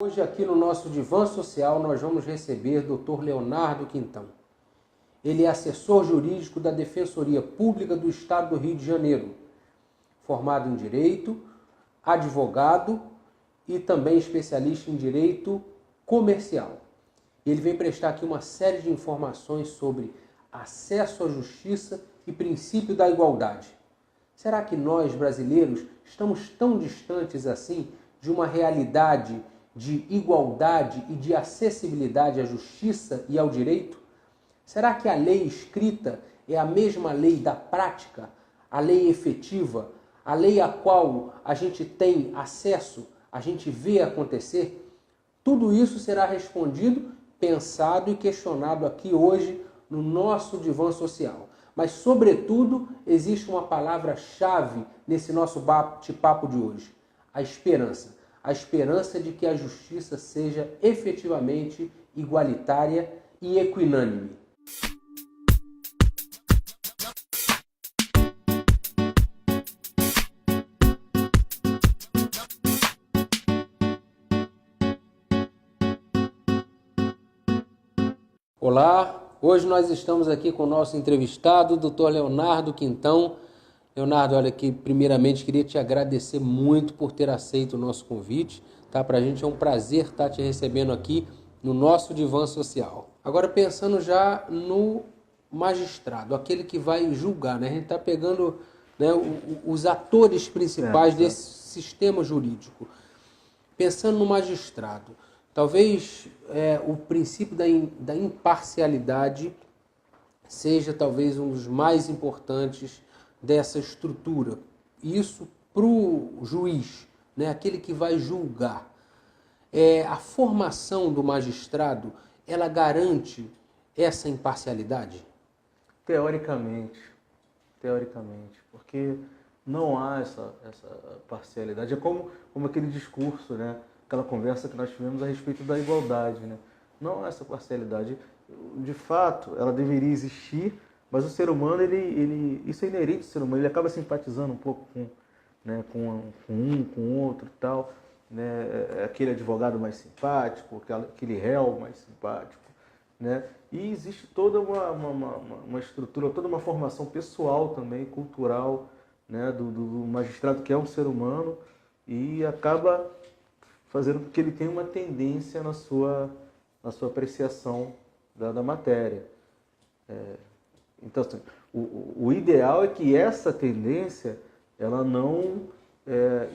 Hoje aqui no nosso Divã Social nós vamos receber Dr. Leonardo Quintão. Ele é assessor jurídico da Defensoria Pública do Estado do Rio de Janeiro, formado em Direito, advogado e também especialista em Direito Comercial. Ele vem prestar aqui uma série de informações sobre acesso à justiça e princípio da igualdade. Será que nós, brasileiros, estamos tão distantes assim de uma realidade de igualdade e de acessibilidade à justiça e ao direito? Será que a lei escrita é a mesma lei da prática, a lei efetiva, a lei a qual a gente tem acesso, a gente vê acontecer? Tudo isso será respondido, pensado e questionado aqui hoje no nosso Divã Social. Mas, sobretudo, existe uma palavra-chave nesse nosso bate-papo de hoje: a esperança. A esperança de que a justiça seja efetivamente igualitária e equinânime. Olá, hoje nós estamos aqui com o nosso entrevistado, Dr. Leonardo Quintão. Leonardo, olha aqui, primeiramente queria te agradecer muito por ter aceito o nosso convite. Tá? Para a gente é um prazer estar te recebendo aqui no nosso Divã Social. Agora, pensando já no magistrado, aquele que vai julgar, né? A gente está pegando, né, os atores principais desse sistema jurídico. Pensando no magistrado, talvez o princípio da imparcialidade seja talvez um dos mais importantes dessa estrutura. Isso para o juiz, né, aquele que vai julgar. A formação do magistrado, ela garante essa imparcialidade? Teoricamente, porque não há essa parcialidade. É como aquele discurso, né? Aquela conversa que nós tivemos a respeito da igualdade, né? Não há essa parcialidade. De fato, ela deveria existir, mas o ser humano, isso é inerente ao ser humano, ele acaba simpatizando um pouco com, né, com o outro e tal, né? Aquele advogado mais simpático, aquele réu mais simpático, né? E existe toda uma estrutura, toda uma formação pessoal também, cultural, né, do magistrado, que é um ser humano, e acaba fazendo com que ele tenha uma tendência na sua apreciação da matéria. Então, assim, o ideal é que essa tendência ela não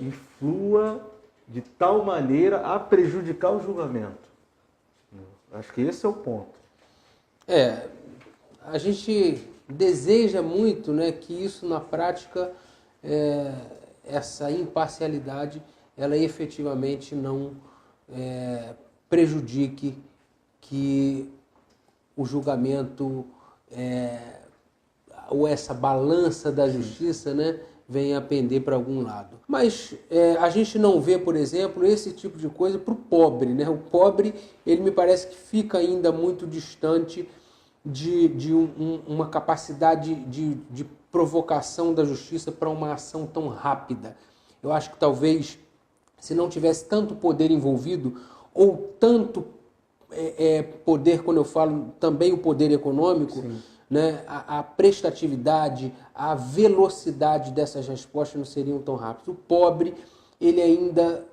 influa de tal maneira a prejudicar o julgamento. Acho que esse é o ponto. A gente deseja muito, né, que isso na prática, essa imparcialidade, ela efetivamente não prejudique que o julgamento ou essa balança da justiça, né, venha a pender para algum lado. Mas a gente não vê, por exemplo, esse tipo de coisa para o pobre, né? O pobre, ele me parece que fica ainda muito distante de uma capacidade de provocação da justiça para uma ação tão rápida. Eu acho que talvez, se não tivesse tanto poder envolvido, ou tanto poder, quando eu falo também o poder econômico, né, a prestatividade, a velocidade dessas respostas não seriam tão rápidas. O pobre, ele ainda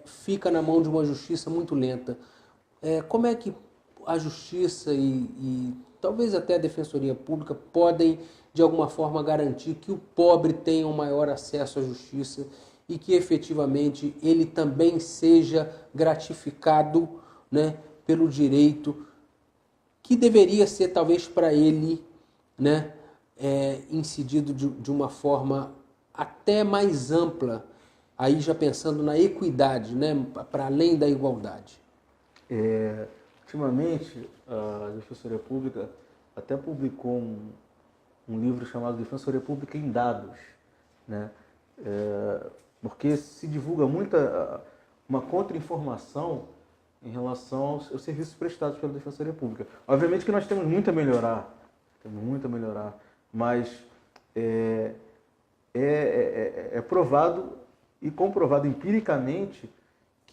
fica na mão de uma justiça muito lenta. Como é que a justiça e talvez até a Defensoria Pública podem, de alguma forma, garantir que o pobre tenha um maior acesso à justiça e que, efetivamente, ele também seja gratificado, né, pelo direito que deveria ser, talvez, para ele, né, incidido de uma forma até mais ampla, aí já pensando na equidade, né, para além da igualdade? Ultimamente, a Defensoria Pública até publicou um livro chamado Defensoria Pública em Dados, né? Porque se divulga uma contra-informação em relação aos serviços prestados pela Defensoria Pública. Obviamente que nós temos muito a melhorar, mas é provado e comprovado empiricamente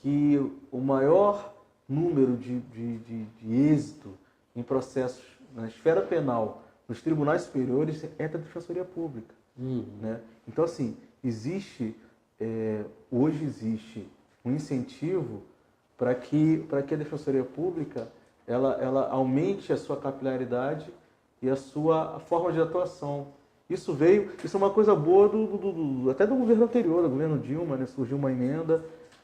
que o maior número de êxito em processos na esfera penal, nos tribunais superiores, é da Defensoria Pública. Né? Então, assim, hoje existe um incentivo para que a Defensoria Pública ela aumente a sua capilaridade e a sua forma de atuação. Isso é uma coisa boa até do governo anterior, do governo Dilma, né? Surgiu uma emenda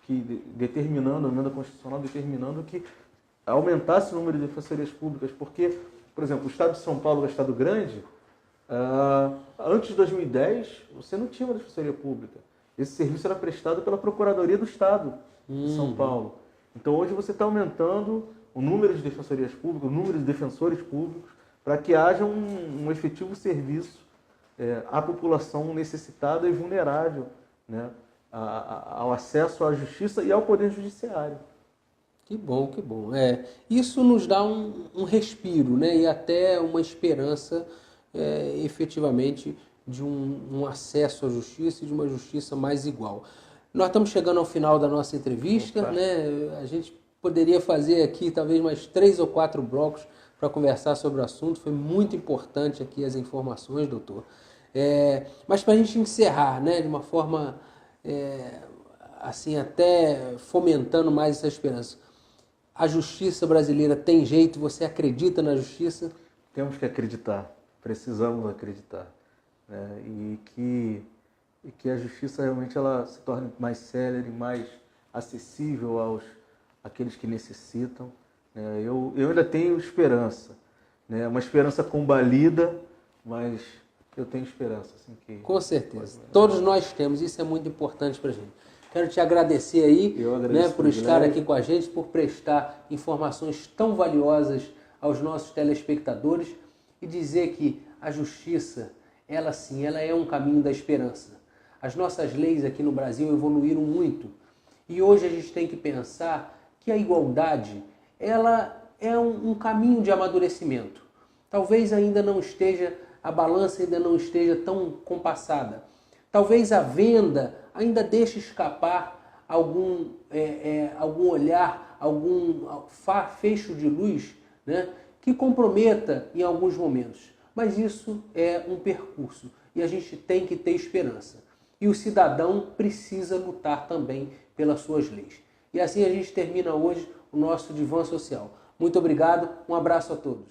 uma emenda constitucional determinando que aumentasse o número de defensorias públicas, porque, por exemplo, o Estado de São Paulo é um estado grande, antes de 2010, você não tinha uma defensoria pública. Esse serviço era prestado pela Procuradoria do Estado de São Paulo. Então, hoje você está aumentando o número de defensorias públicas, o número de defensores públicos, para que haja um efetivo serviço à população necessitada e vulnerável, né, ao acesso à justiça e ao poder judiciário. Que bom, que bom. Isso nos dá um respiro, né, e até uma esperança, efetivamente, de um acesso à justiça e de uma justiça mais igual. Nós estamos chegando ao final da nossa entrevista, né? A gente poderia fazer aqui talvez mais 3 ou 4 blocos para conversar sobre o assunto. Foi muito importante aqui as informações, doutor. Mas para a gente encerrar, né, de uma forma assim, até fomentando mais essa esperança, a justiça brasileira tem jeito? Você acredita na justiça? Temos que acreditar, precisamos acreditar, né? E que a justiça realmente ela se torne mais célere, mais acessível àqueles que necessitam, né? Eu ainda tenho esperança, né? Uma esperança combalida, mas eu tenho esperança. Assim, com certeza. Todos nós temos, isso é muito importante para a gente. Quero te agradecer aí, né, por estar aqui com a gente, por prestar informações tão valiosas aos nossos telespectadores e dizer que a justiça, ela sim, ela é um caminho da esperança. As nossas leis aqui no Brasil evoluíram muito e hoje a gente tem que pensar que a igualdade, ela é um caminho de amadurecimento. Talvez ainda não esteja, a balança ainda não esteja tão compassada. Talvez a venda ainda deixe escapar algum olhar, algum fecho de luz, né, que comprometa em alguns momentos. Mas isso é um percurso e a gente tem que ter esperança. E o cidadão precisa lutar também pelas suas leis. E assim a gente termina hoje o nosso Divã Social. Muito obrigado, um abraço a todos.